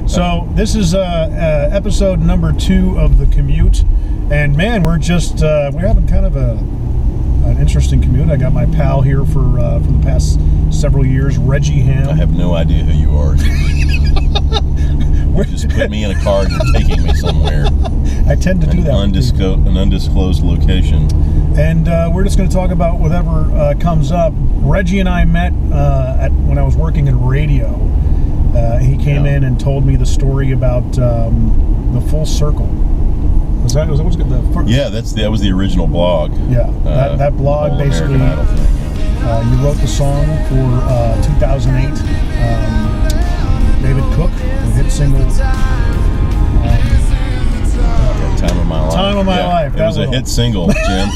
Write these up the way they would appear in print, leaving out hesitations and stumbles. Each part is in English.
So this is episode number 2 of the Commute, and man, we're having kind of an interesting commute. I got my pal here for the past several years, Regie Hamm. I have no idea who you are. You just put me in a car and you're taking me somewhere. I tend to do that. An undisclosed location. And we're just going to talk about whatever comes up. Regie and I met when I was working in radio. He came in and told me the story about the Full Circle. That was good. Yeah, that was the original blog. Yeah, that blog basically. You wrote the song for 2008. David Cook, the hit single. Time of My Life. Time of My Life. It was a hit single, Jim.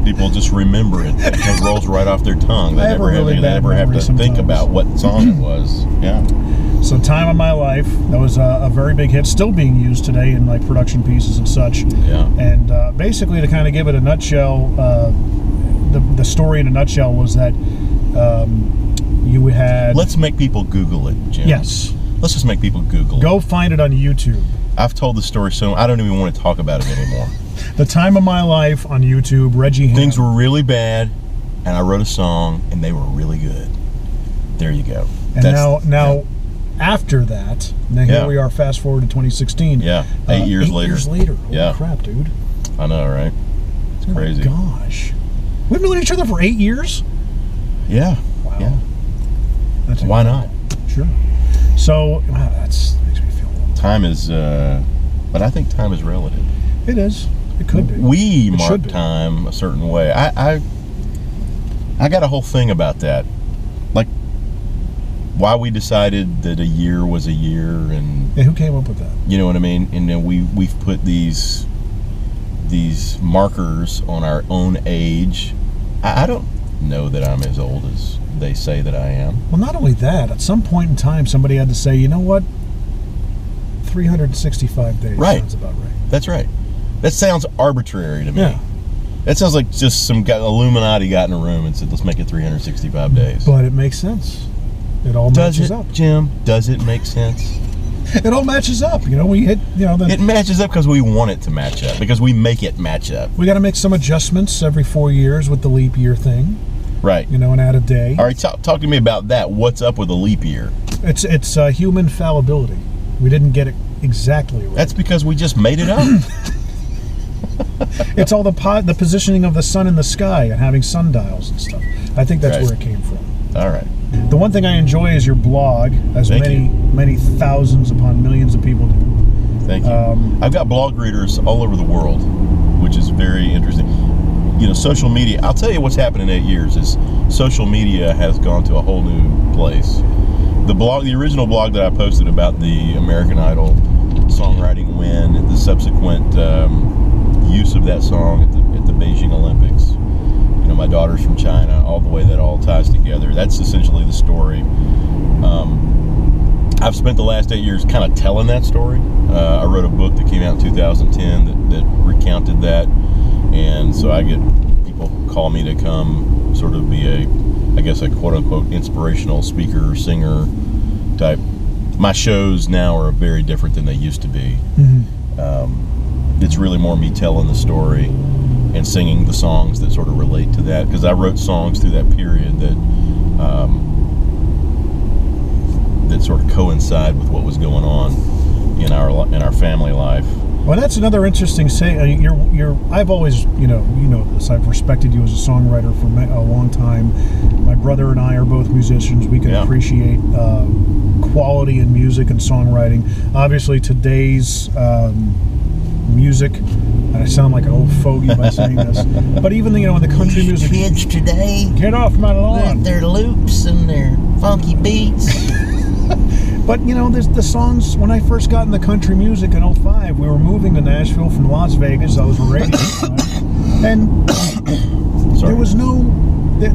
People just remember it. It rolls right off their tongue. They never have to think about what song it was. Yeah. So Time of My Life, that was a very big hit, still being used today in like production pieces and such. Yeah. And basically, to kind of give it a nutshell, the story in a nutshell was that you had... Let's make people Google it, Jim. Yes. Let's just make people Google it. Go find it on YouTube. I've told the story so I don't even want to talk about it anymore. The Time of My Life on YouTube, Regie Hamm. Things were really bad, and I wrote a song, and they were really good. There you go. And now, after that, now here we are, fast forward to 2016. Yeah, 8 years later. 8 years later. Holy crap, dude. I know, right? It's crazy. Oh my gosh. We've known each other for 8 years? Yeah. Wow. Yeah. That's Why not? Sure. So, wow, that makes me feel old. Time is, but I think time is relative. It is. It could be. We mark time a certain way. I got a whole thing about that. Like, why we decided that a year was a year, and who came up with that? You know what I mean? And then we've put these markers on our own age. I don't know that I'm as old as they say that I am. Well, not only that, at some point in time, somebody had to say, you know what? 365 days sounds about right. That's right. That sounds arbitrary to me. Yeah. That sounds like just some Illuminati got in a room and said, let's make it 365 days. But it makes sense. It all matches up. Jim, does it make sense? It all matches up. You know, we hit, it matches up because we want it to match up, because we make it match up. We got to make some adjustments every 4 years with the leap year thing. Right. And add a day. All right, talk to me about that. What's up with a leap year? It's human fallibility. We didn't get it exactly right. That's because we just made it up. It's all the positioning of the sun in the sky and having sundials and stuff. I think that's where it came from. All right. The one thing I enjoy is your blog, as many thousands upon millions of people do. Thank you. I've got blog readers all over the world, which is very interesting. Social media, I'll tell you what's happened in 8 years is social media has gone to a whole new place. The original blog that I posted about the American Idol songwriting win, and the subsequent use of that song at the Beijing Olympics. My daughter's from China, all the way that all ties together. That's essentially the story. I've spent the last 8 years kind of telling that story. I wrote a book that came out in 2010 that recounted that. And so I get people call me to come sort of be a quote-unquote inspirational speaker, singer type. My shows now are very different than they used to be. Mm-hmm. It's really more me telling the story and singing the songs that sort of relate to that, because I wrote songs through that period that sort of coincide with what was going on in our family life. Well, that's another interesting I've always, this. I've respected you as a songwriter for a long time. My brother and I are both musicians. We can appreciate quality in music and songwriting. Obviously, today's music, and I sound like an old fogey by saying this, but even the country music. Kids today, get off my lawn. With their loops and their funky beats. But there's the songs. When I first got into country music in 2005, we were moving to Nashville from Las Vegas. I was radio, and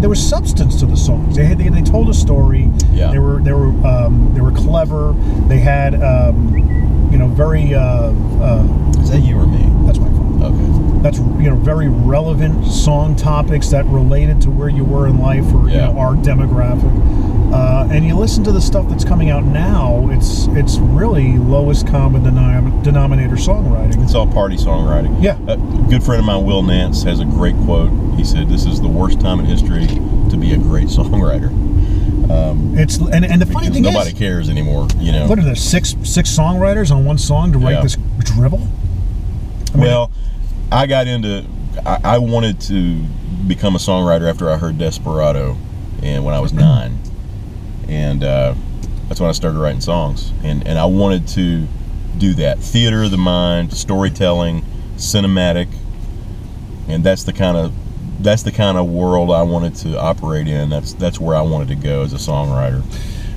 there was substance to the songs. They told a story. Yeah. They were clever. They had very. Is that you or me? That's my phone. Okay. That's very relevant song topics that related to where you were in life or our demographic. And you listen to the stuff that's coming out now, it's really lowest common denominator songwriting. It's all party songwriting. Yeah. A good friend of mine, Will Nance, has a great quote. He said, "This is the worst time in history to be a great songwriter." It's and the funny thing nobody is, cares anymore. You know, what are there, six songwriters on one song to write this dribble? I got into. I wanted to become a songwriter after I heard Desperado, and when I was 9, and that's when I started writing songs. And I wanted to do that theater of the mind, storytelling, cinematic, and that's the kind of world I wanted to operate in. That's where I wanted to go as a songwriter.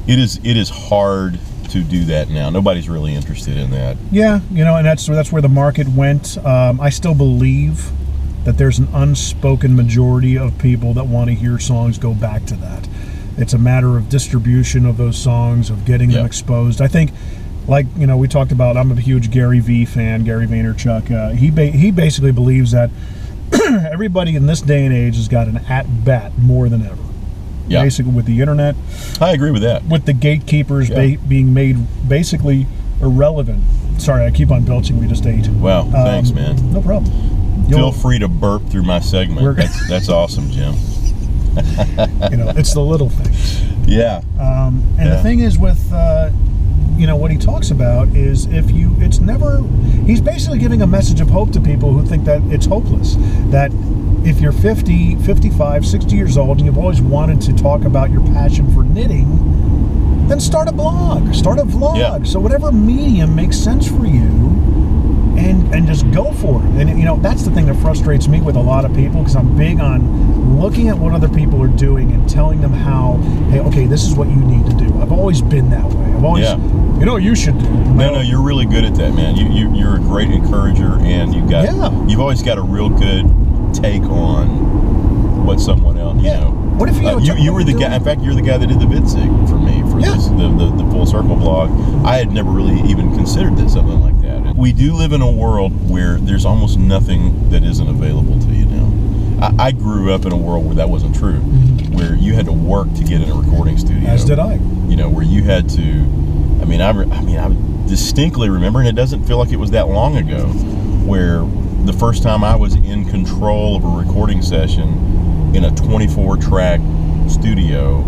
It is hard to do that now. Nobody's really interested in that. Yeah, and that's where the market went. I still believe that there's an unspoken majority of people that want to hear songs go back to that. It's a matter of distribution of those songs, of getting them exposed. I think, like, we talked about, I'm a huge Gary V fan, Gary Vaynerchuk. He basically believes that everybody in this day and age has got an at-bat more than ever. Yeah. Basically, with the internet. I agree with that. With the gatekeepers being made basically irrelevant. Sorry, I keep on belching. We just ate. Wow, thanks, man. No problem. Feel free to burp through my segment. That's awesome, Jim. It's the little things. Yeah. The thing is with, what he talks about is he's basically giving a message of hope to people who think that it's hopeless. That if you're 50, 55, 60 years old and you've always wanted to talk about your passion for knitting, then start a blog, start a vlog. Yeah. So whatever medium makes sense for you, and just go for it. And that's the thing that frustrates me with a lot of people, because I'm big on looking at what other people are doing and telling them how, hey, okay, this is what you need to do. I've always been that way. I've always, you should do. No, you're really good at that, man. You're a great encourager, and you've always got a real good take on what someone else, What if you were the guy? In fact, you're the guy that did the VidSig for me for this, the Full Circle blog. I had never really even considered something like that. We do live in a world where there's almost nothing that isn't available to you now. I grew up in a world where that wasn't true, where you had to work to get in a recording studio. As did I. Where you had to. I distinctly remember, and it doesn't feel like it was that long ago, where the first time I was in control of a recording session in a 24-track studio,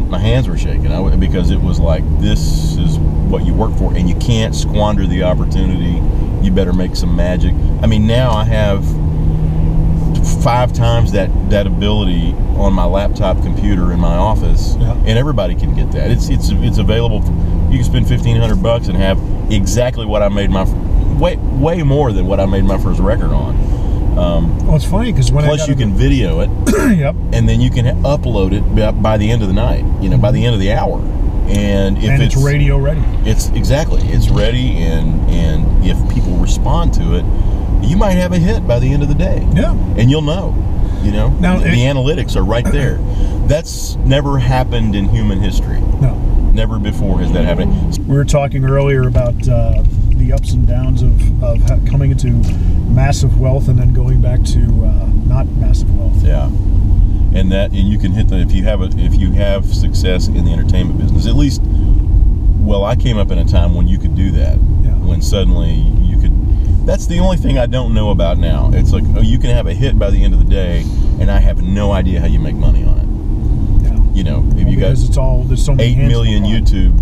my hands were shaking. Because it was like, this is what you work for, and you can't squander the opportunity. You better make some magic. Now I have 5 times that ability on my laptop computer in my office, and everybody can get that. It's available. You can spend $1,500 and have exactly what I made way more than what I made my first record on. It's funny because plus you can video it, and then you can upload it by the end of the night. By the end of the hour, and if it's radio ready, it's ready, and if people respond to it, you might have a hit by the end of the day. Yeah, and you'll know. Now the analytics are right there. That's never happened in human history. No, never before has that happened. We were talking earlier about the ups and downs of coming into massive wealth and then going back to not massive wealth. Yeah, and you can hit if you have success in the entertainment business. At least, I came up in a time when you could do that. Yeah. When suddenly you could. That's the only thing I don't know about now. It's like, you can have a hit by the end of the day, and I have no idea how you make money on it. Yeah. If you got there's so many 8 million YouTube,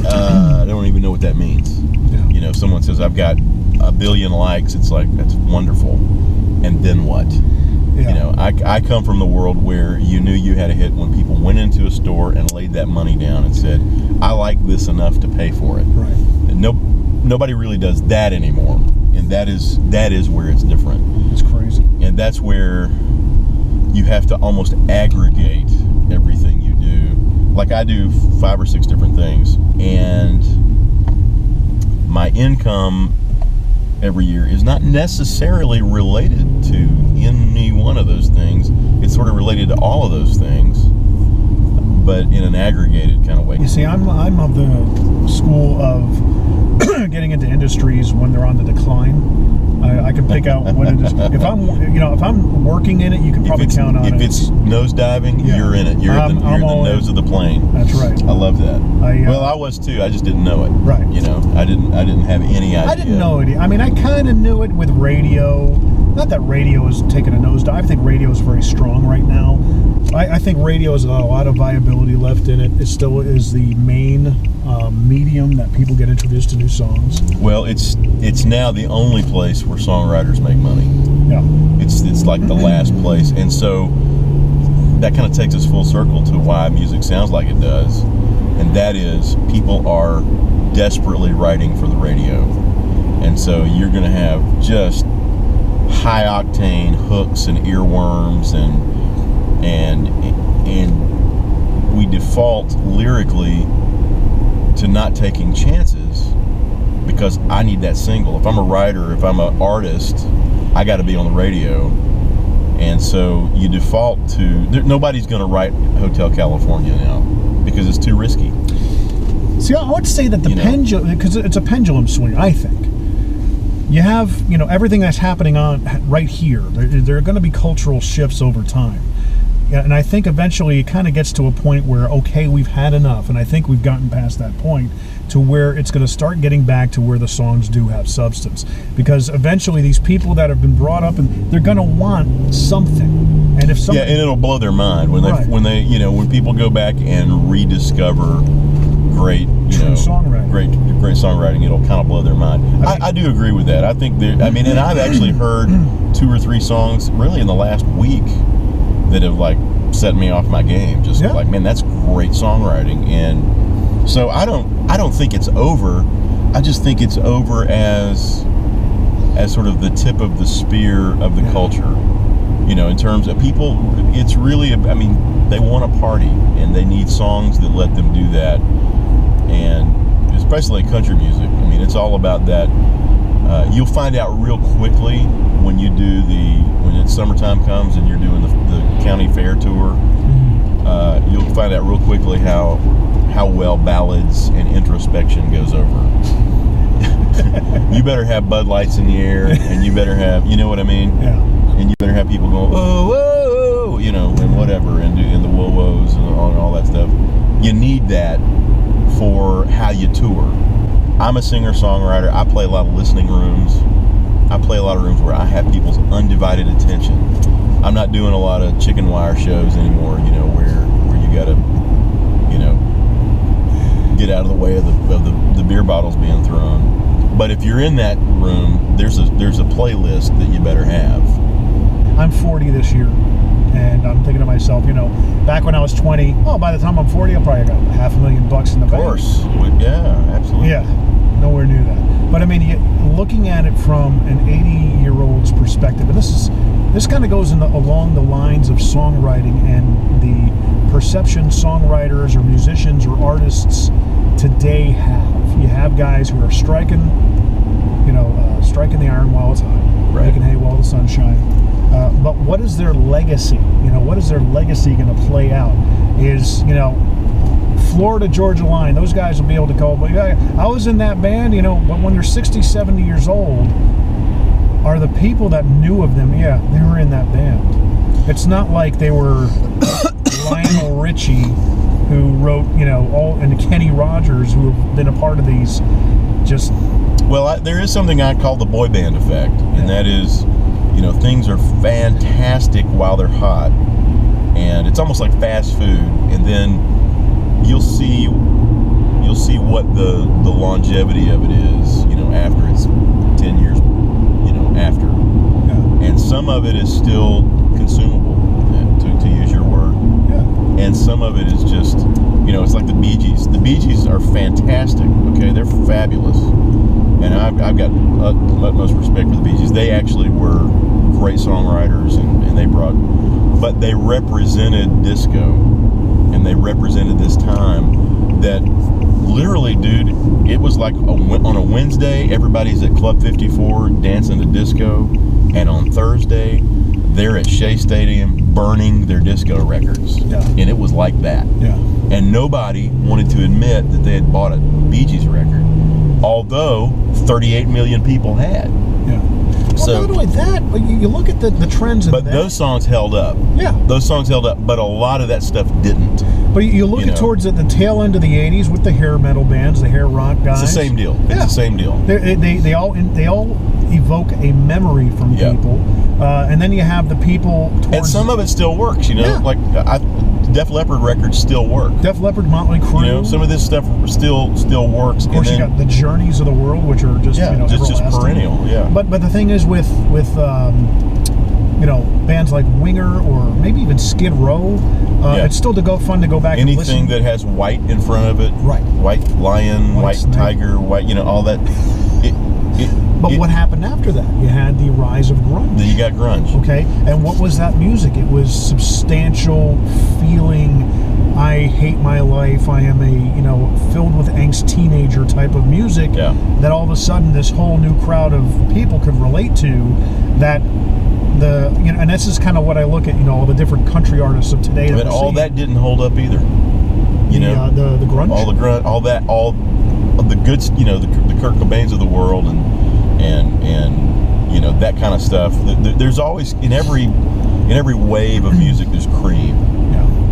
I don't even know what that means. Yeah. If someone says I've got 1 billion likes, it's like, that's wonderful. And then what? Yeah. I come from the world where you knew you had a hit when people went into a store and laid that money down and said, I like this enough to pay for it. Right. And nobody really does that anymore. And that is where it's different. It's crazy. And that's where you have to almost aggregate everything you do. Like, I do 5 or 6 different things, and my income every year is not necessarily related to any one of those things. It's sort of related to all of those things, but in an aggregated kind of way. You see, I'm of the school of getting into industries when they're on the decline. I can pick out what it is. If I'm working in it, you can probably count on it. If it's nosediving, you're in it. You're at the nose of the plane. That's right. I love that. Well, I was too. I just didn't know it. Right. I didn't have any idea. I didn't know it. I mean, I kind of knew it with radio. Not that radio is taking a nosedive. I think radio is very strong right now. I think radio has a lot of viability left in it. It still is the main medium that people get introduced to new songs. Well, it's now the only place where songwriters make money. Yeah. It's like the last place, and so that kind of takes us full circle to why music sounds like it does, and that is people are desperately writing for the radio, and so you're going to have just high octane hooks and earworms and we default lyrically to not taking chances because I need that single. If I'm a writer, if I'm an artist, I got to be on the radio, and so you default to nobody's going to write Hotel California now because it's too risky. See, I would say that the pendulum, because it's a pendulum swing, I think. You have, everything that's happening on right here. There are going to be cultural shifts over time. And I think eventually it kind of gets to a point where, okay, we've had enough. And I think we've gotten past that point to where it's going to start getting back to where the songs do have substance. Because eventually these people that have been brought up, and they're going to want something. And if something, and it'll blow their mind when people go back and rediscover great songwriting. Great songwriting, it'll kind of blow their mind. I do agree with that. I think and I've actually heard 2 or 3 songs really in the last week that have like set me off my game. Just like, man, that's great songwriting. And so I don't think it's over. I just think it's over as sort of the tip of the spear of the culture. In terms of people, it's really, they want to party and they need songs that let them do that. And especially country music, it's all about that. You'll find out real quickly when it's summertime comes and you're doing the county fair tour. You'll find out real quickly how well ballads and introspection goes over. You better have Bud Lights in the air, and you better have, you know what I mean? Yeah. And you better have people going, whoa, whoa, and whatever, and the whoa-whoas and all that stuff. You need that for how you tour. I'm a singer-songwriter. I play a lot of listening rooms. I play a lot of rooms where I have people's undivided attention. I'm not doing a lot of chicken wire shows anymore, where you got to, get out of the way of the beer bottles being thrown. But if you're in that room, there's a playlist that you better have. I'm 40 this year, and I'm thinking to myself, back when I was 20, by the time I'm 40, I'll probably got $500,000 in the bank. Of course. Yeah, absolutely. Yeah, nowhere near that. But looking at it from an 80-year-old's perspective, and this kind of goes along the lines of songwriting and the perception songwriters or musicians or artists today have. You have guys who are striking the iron while it's hot, making hay while the sun's shining. But what is their legacy? What is their legacy going to play out? Is, Florida Georgia Line, those guys will be able to call, but I was in that band, but when they're 60, 70 years old, are the people that knew of them, they were in that band. It's not like they were Lionel Richie, who wrote, and Kenny Rogers, who have been a part of these, Well, there is something I call the boy band effect, and that is, things are fantastic while they're hot, and it's almost like fast food, and then you'll see what the longevity of it is, after it's 10 years, after. Yeah. And some of it is still consumable, to use your word. Yeah. And some of it is just, it's like the Bee Gees. The Bee Gees are fantastic, okay? They're fabulous. And I've got utmost respect for the Bee Gees. They actually were great songwriters, and but they represented disco, and they represented this time that literally, dude, it was like on a Wednesday, everybody's at Club 54 dancing to disco, and on Thursday, they're at Shea Stadium burning their disco records. Yeah. And it was like that. Yeah. And nobody wanted to admit that they had bought a Bee Gees record, although 38 million people had. Yeah. not only that, but you look at the trends. But those songs held up. Yeah, those songs held up. But a lot of that stuff didn't. But you look at towards the tail end of the '80s with the hair metal bands, the hair rock guys. It's the same deal. It's the same deal. They all evoke a memory from people, and then you have the people. And some of it still works. Like Def Leppard records still work. Def Leppard, Motley Crue. Some of this stuff still works. Of course, you got the Journeys of the world, which are just just perennial. Yeah. But the thing is with bands like Winger or maybe even Skid Row, it's still fun to go back and listen. Anything that has white in front of it, right? White lion, white tiger, white, all that. But what happened after that? You had the rise of grunge. Then you got grunge. Okay, and what was that music? It was substantial, feeling, I hate my life, I am a, filled with angst teenager type of music that all of a sudden this whole new crowd of people could relate to, that and this is kind of what I look at, all the different country artists of today. But all that didn't hold up either. The grunge? All the grunge, all the good, the Kurt Cobains of the world and that kind of stuff. There's always in every wave of music there's cream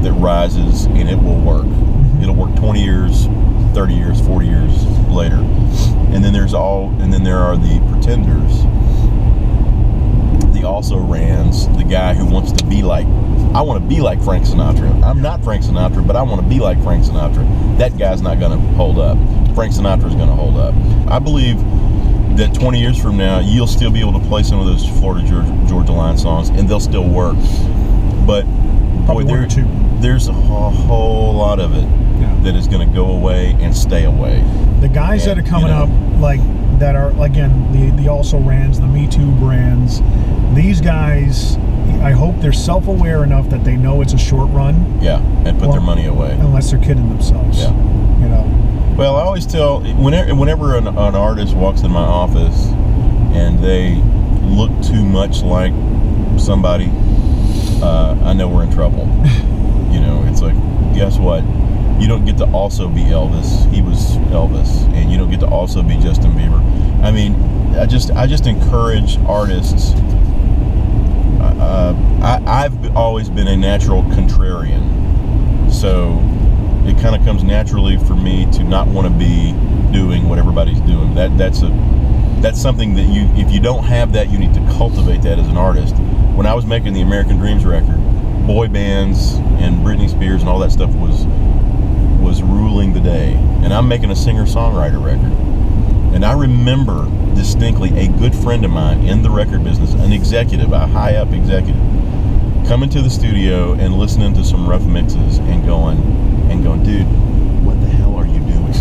that rises, and it will work. It'll work 20 years, 30 years, 40 years later. And then there are the pretenders, the also-rans, the guy who wants to be like, I want to be like Frank Sinatra. I'm not Frank Sinatra, but I want to be like Frank Sinatra. That guy's not going to hold up. Frank Sinatra's going to hold up. I believe that 20 years from now, you'll still be able to play some of those Florida Georgia Line songs, and they'll still work. But boy, there's a whole lot of it that is going to go away and stay away. The guys that are coming up, that are, again, the also-rans, the Me Too brands, these guys, I hope they're self-aware enough that they know it's a short run. Yeah, and put their money away. Unless they're kidding themselves. Yeah. Well, I always tell, whenever an artist walks in my office and they look too much like somebody, I know we're in trouble. It's like, guess what? You don't get to also be Elvis. He was Elvis. And you don't get to also be Justin Bieber. I mean, I just encourage artists. I've always been a natural contrarian. So it kind of comes naturally for me to not want to be doing what everybody's doing. That's something that if you don't have that, you need to cultivate that as an artist. When I was making the American Dreams record, boy bands and Britney Spears and all that stuff was ruling the day. And I'm making a singer-songwriter record. And I remember distinctly a good friend of mine in the record business, an executive, a high-up executive, coming to the studio and listening to some rough mixes and going, dude, what the hell are you doing?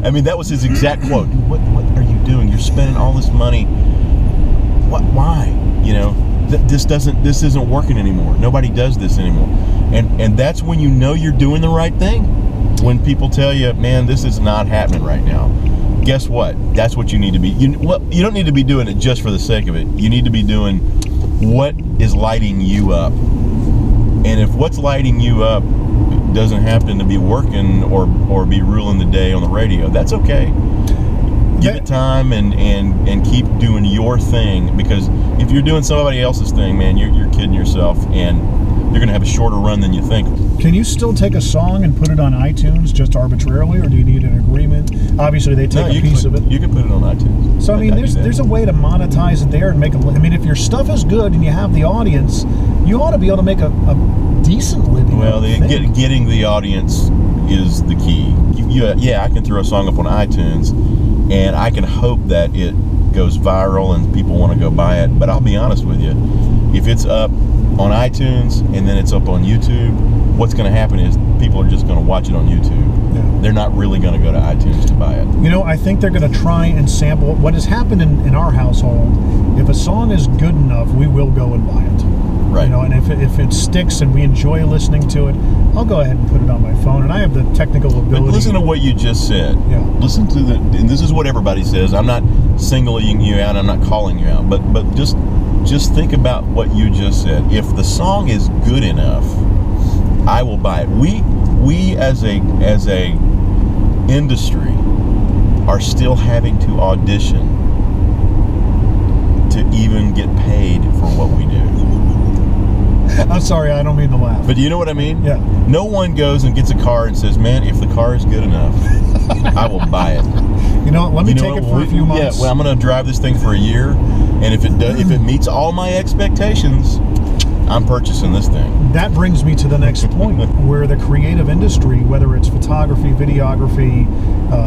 I mean, that was his exact quote. What are you doing? You're spending all this money. Why? This isn't working anymore. Nobody does this anymore. And that's when you know you're doing the right thing. When people tell you, man, this is not happening right now. Guess what? That's what you need to be. You don't need to be doing it just for the sake of it. You need to be doing what is lighting you up. And if what's lighting you up doesn't happen to be working or be ruling the day on the radio, that's okay. Give it time and keep doing your thing, because if you're doing somebody else's thing, man, you're kidding yourself, and you're going to have a shorter run than you think. Can you still take a song and put it on iTunes just arbitrarily, or do you need an agreement? Obviously, they take a piece of it. You can put it on iTunes. So, I mean, there's a way to monetize it there and make if your stuff is good and you have the audience, you ought to be able to make a decent living. Well, getting the audience is the key. I can throw a song up on iTunes, and I can hope that it goes viral and people want to go buy it. But I'll be honest with you, if it's up on iTunes and then it's up on YouTube, what's going to happen is people are just going to watch it on YouTube. Yeah. They're not really going to go to iTunes to buy it. I think they're going to try and sample what has happened in our household. If a song is good enough, we will go and buy it. Right. And if it sticks and we enjoy listening to it, I'll go ahead and put it on my phone. And I have the technical ability. But listen to what you just said. Yeah. Listen to and this is what everybody says. I'm not singling you out. I'm not calling you out. But just think about what you just said. If the song is good enough, I will buy it. We as a industry are still having to audition to even get paid for what we do. I'm sorry, I don't mean to laugh. But you know what I mean? Yeah. No one goes and gets a car and says, man, if the car is good enough, I will buy it. You know what? Let me take it for a few months. Yeah, well, I'm going to drive this thing for a year, and if it meets all my expectations, I'm purchasing this thing. That brings me to the next point, where the creative industry, whether it's photography, videography,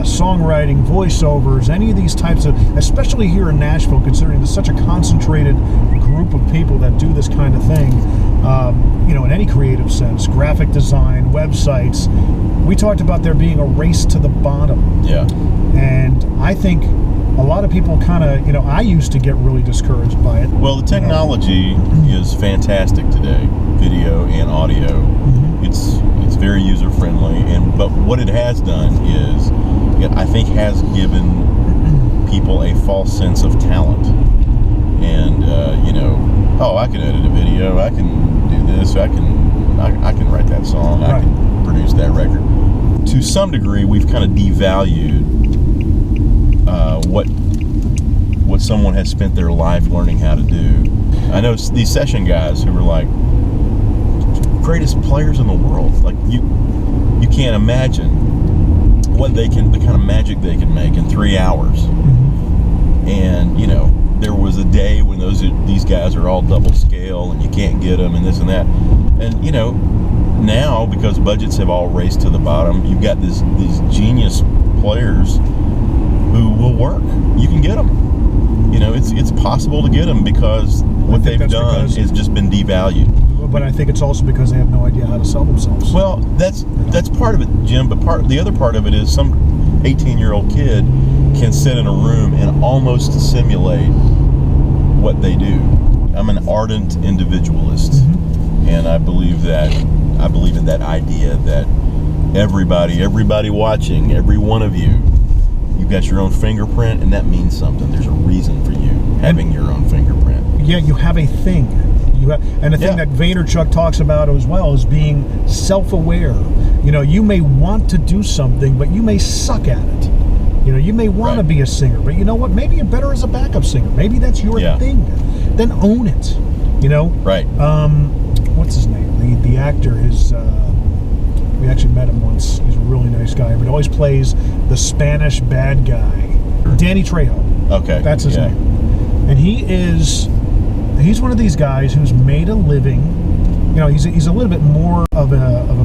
songwriting, voiceovers, any of these types of, especially here in Nashville, considering there's such a concentrated group of people that do this kind of thing, in any creative sense, graphic design, websites, we talked about there being a race to the bottom. Yeah. And I think a lot of people kind of, I used to get really discouraged by it. Well, the technology is fantastic today, video and audio. Mm-hmm. It's very user friendly, but what it has done is, I think, has given people a false sense of talent. And I can edit a video, I can do this, I can write that song, I can produce that record. To some degree, we've kind of devalued what someone has spent their life learning how to do. I know these session guys who are like greatest players in the world. Like you can't imagine the kind of magic they can make in 3 hours. Mm-hmm. And there was a day when these guys are all double scale and you can't get them and this and that. And now, because budgets have all raced to the bottom, you've got these genius players who will work. You can get them. It's possible to get them because what they've done has just been devalued. But I think it's also because they have no idea how to sell themselves. Well, that's part of it, Jim. But the other part of it is some 18-year-old kid can sit in a room and almost simulate what they do. I'm an ardent individualist, mm-hmm. and I believe in that idea that everybody watching, every one of you, you've got your own fingerprint, and that means something. There's a reason for you having your own fingerprint. Yeah, you have a thing. And the thing that Vaynerchuk talks about as well is being self-aware. You may want to do something, but you may suck at it. You may want to be a singer, but you know what? Maybe you're better as a backup singer. Maybe that's your thing. Then own it. Right. What's his name? The actor is. We actually met him once. He's a really nice guy, but always plays the Spanish bad guy. Danny Trejo. Okay. That's his name. And he's one of these guys who's made a living. He's a little bit more of a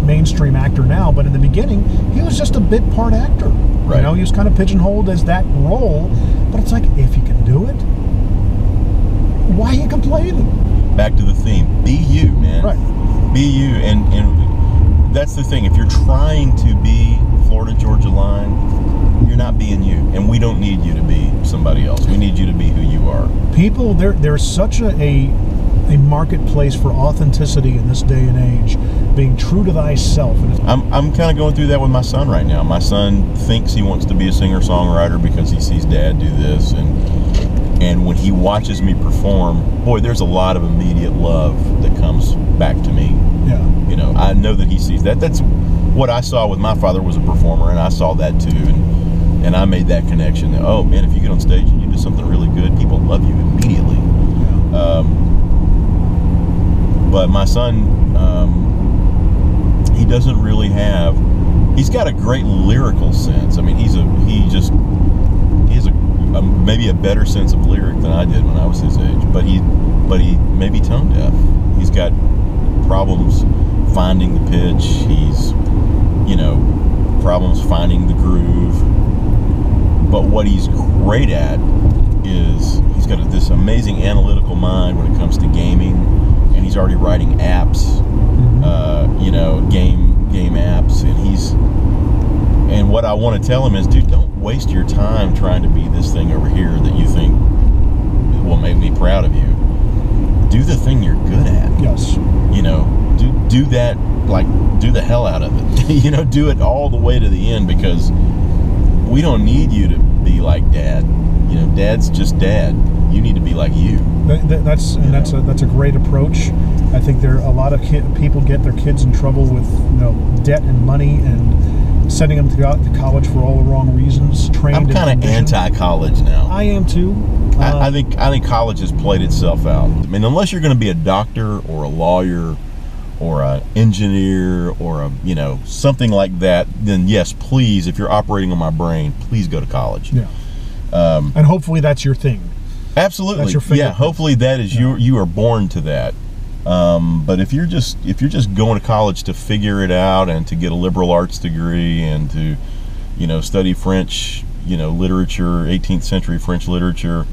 mainstream actor now, but in the beginning, he was just a bit part actor. Right. He was kind of pigeonholed as that role, but it's like, if you can do it, why are you complaining? Back to the theme. Be you, man. Right. Be you, and that's the thing. If you're trying to be Florida Georgia Line, you're not being you, and we don't need you to be somebody else. We need you to be who you are. People, there's such a marketplace for authenticity in this day and age, being true to thyself. I'm kind of going through that with my son right now. My son thinks he wants to be a singer-songwriter because he sees Dad do this, and when he watches me perform, boy, there's a lot of immediate love that comes back to me. Yeah. I know that he sees that. That's what I saw with my father was a performer, and I saw that too, and I made that connection that, oh man, if you get on stage and you do something really good, people love you immediately. Yeah. But my son, he doesn't really have. He's got a great lyrical sense. I mean, he has maybe a better sense of lyric than I did when I was his age. But he may be tone deaf. He's got problems finding the pitch. He's problems finding the groove. But what he's great at is he's got this amazing analytical mind when it comes to gaming, and he's already writing apps, game apps, and what I want to tell him is, dude, don't waste your time trying to be this thing over here that you think will make me proud of you. Do the thing you're good at. Yes. Do that, like, do the hell out of it. Do it all the way to the end, because we don't need you to be like Dad. Dad's just Dad. You need to be like you. That's a great approach. I think a lot of people get their kids in trouble with debt and money and sending them to college for all the wrong reasons. I'm kind of anti-college now. I am too. I think college has played itself out. I mean, unless you're going to be a doctor or a lawyer or an engineer or something like that, then yes, please, if you're operating on my brain, please go to college. Yeah. And hopefully that's your thing. Absolutely. That's your fingerprint. Yeah. Hopefully that is you are born to that. But if you're just going to college to figure it out and to get a liberal arts degree and to study French, literature, 18th century French literature,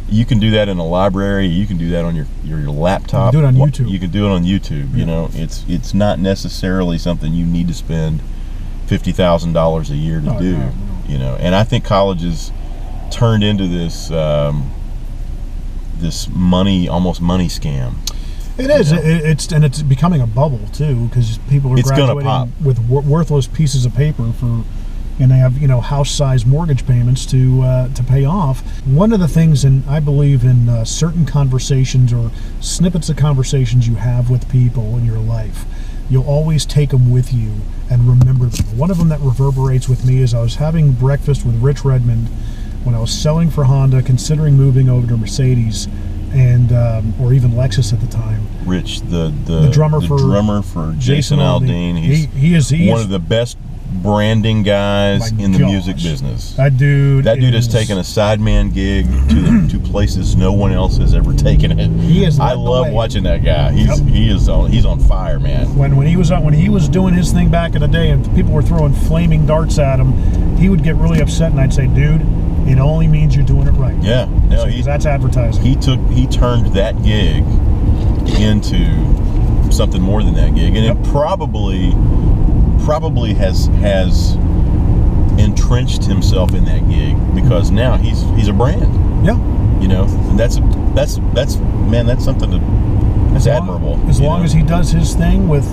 you can do that in a library. You can do that on your laptop. You can do it on YouTube. You can do it on YouTube. Yeah. It's not necessarily something you need to spend $50,000 a year to do. No. And I think college has turned into this this almost money scam. It is. It's becoming a bubble too, because people are graduating with worthless pieces of paper and they have house-sized mortgage payments to pay off. One of the things, and I believe in certain conversations or snippets of conversations you have with people in your life, you'll always take them with you and remember them. One of them that reverberates with me is I was having breakfast with Rich Redmond when I was selling for Honda, considering moving over to Mercedes, and or even Lexus at the time. Rich, the drummer for Jason Aldean. He is one of the best branding guys in the music business. That dude has taken a sideman gig to places no one else has ever taken it. I love watching that guy. He's on fire, man. When he was doing his thing back in the day and people were throwing flaming darts at him, he would get really upset, and I'd say, dude, it only means you're doing it right. Yeah, no, that's advertising. He turned that gig into something more than that gig, and it probably has entrenched himself in that gig, because now he's a brand. Yeah, and that's something that's admirable. As long as he does his thing with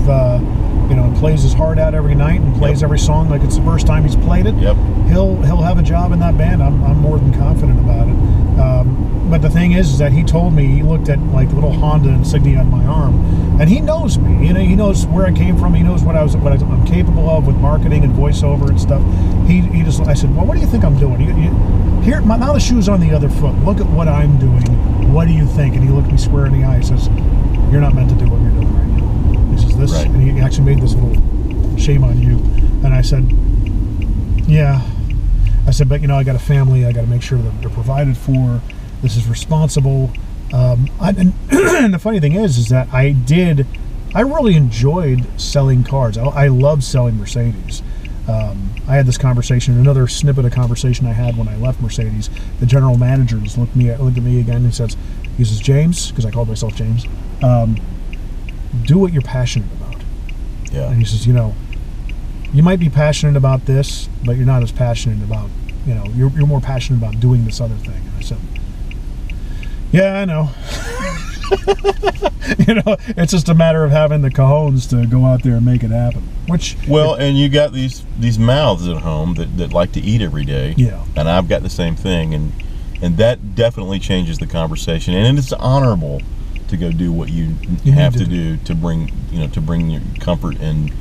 and plays his heart out every night and plays every song like it's the first time he's played it. Yep. He'll have a job in that band. I'm more than confident about it. But the thing is that he told me, he looked at like the little Honda insignia on my arm, and he knows me. He knows where I came from. He knows what I'm capable of with marketing and voiceover and stuff. I said, well, what do you think I'm doing? Here, now the shoe's on the other foot. Look at what I'm doing. What do you think? And he looked me square in the eye and says, you're not meant to do what you're doing right now. He says this, right. And he actually made this little shame on you. And I said, yeah. I said, but I got a family. I got to make sure that they're provided for. This is responsible. And the funny thing is that I really enjoyed selling cars. I love selling Mercedes. I had this conversation, another snippet of conversation I had when I left Mercedes. The general manager just looked at me again and he says, James, because I called myself James, do what you're passionate about. Yeah. And he says, you might be passionate about this, but you're not as passionate about, you're more passionate about doing this other thing. And I said, yeah, I know. It's just a matter of having the cojones to go out there and make it happen. And you got these mouths at home that like to eat every day. Yeah. And I've got the same thing, and that definitely changes the conversation. And it's honorable to go do what you have to do to bring your comfort and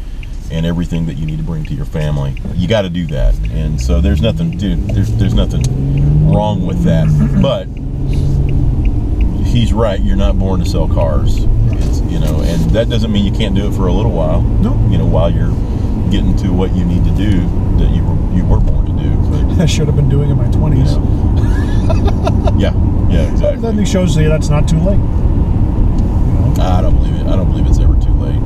everything that you need to bring to your family. You got to do that. And so there's nothing wrong with that. But he's right. You're not born to sell cars. And that doesn't mean you can't do it for a little while. No. While you're getting to what you need to do that you were born to do. But I should have been doing it in my 20s. Yeah, exactly. Then he shows you that's not too late. I don't believe it. I don't believe it's ever too late.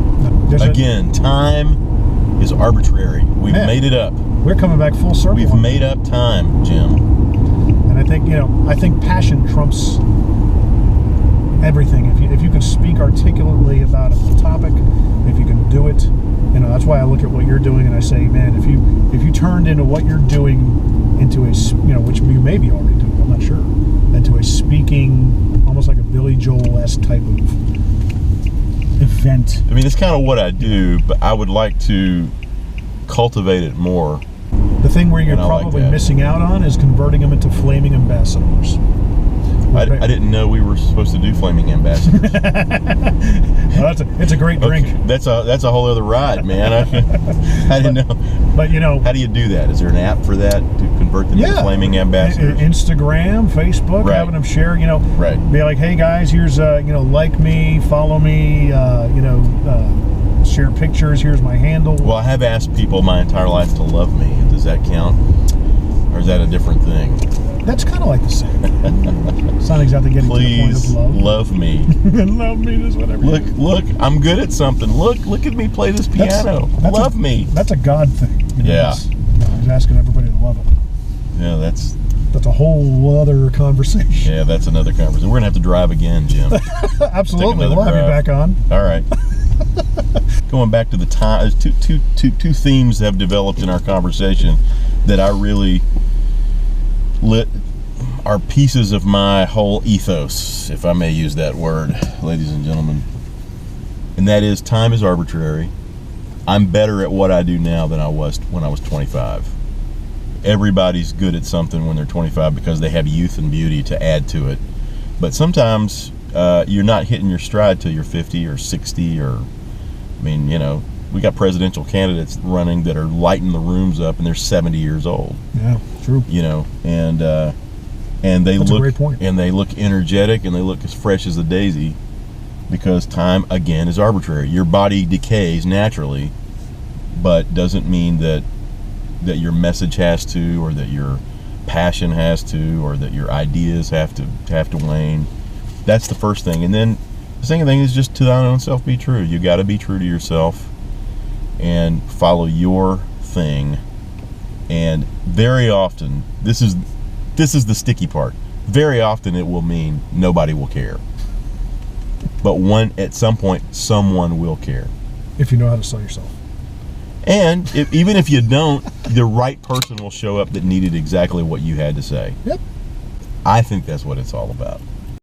Again, time is arbitrary. We've made it up. We're coming back full circle. We've made up time, Jim. And I think passion trumps everything. If you can speak articulately about a topic, if you can do it, that's why I look at what you're doing and I say, man, if you turned into what you're doing into a, which you may be already doing, I'm not sure, into a speaking, almost like a Billy Joel-esque type of event. I mean, it's kind of what I do, but I would like to cultivate it more. The thing where you're probably missing out on is converting them into flaming ambassadors. I didn't know we were supposed to do flaming ambassadors. Well, it's a great drink. Okay. That's a whole other ride, man. I didn't know. But how do you do that? Is there an app for that to convert them into flaming ambassadors. Instagram, Facebook, having them share, be like, hey guys, here's, like me, follow me, share pictures, here's my handle. Well, I have asked people my entire life to love me. Does that count? Or is that a different thing? That's kind of like the same. It's not exactly getting to the point of love. Love me. Love me, just whatever. Look, I'm good at something. Look at me play this piano. Love me. That's a God thing. Yeah. He's asking everybody to love him. Yeah, that's a whole other conversation. Yeah, that's another conversation. We're gonna have to drive again, Jim. Absolutely. We'll have you back on. All right. Going back to the time, two themes have developed in our conversation that I really are pieces of my whole ethos, if I may use that word, ladies and gentlemen. And that is, time is arbitrary. I'm better at what I do now than I was when I was 25. Everybody's good at something when they're 25 because they have youth and beauty to add to it. But sometimes you're not hitting your stride till you're 50 or 60 or, we got presidential candidates running that are lighting the rooms up and they're 70 years old. Yeah, true. And they That's a great point. and they look energetic and they look as fresh as a daisy because time again is arbitrary. Your body decays naturally, but doesn't mean that your message has to, or that your passion has to, or that your ideas have to wane. That's the first thing. And then the second thing is just to thine own self be true. You got to be true to yourself and follow your thing. And very often, this is the sticky part. Very often it will mean nobody will care. But at some point, someone will care. If you know how to sell yourself. And even if you don't, the right person will show up that needed exactly what you had to say. Yep. I think that's what it's all about.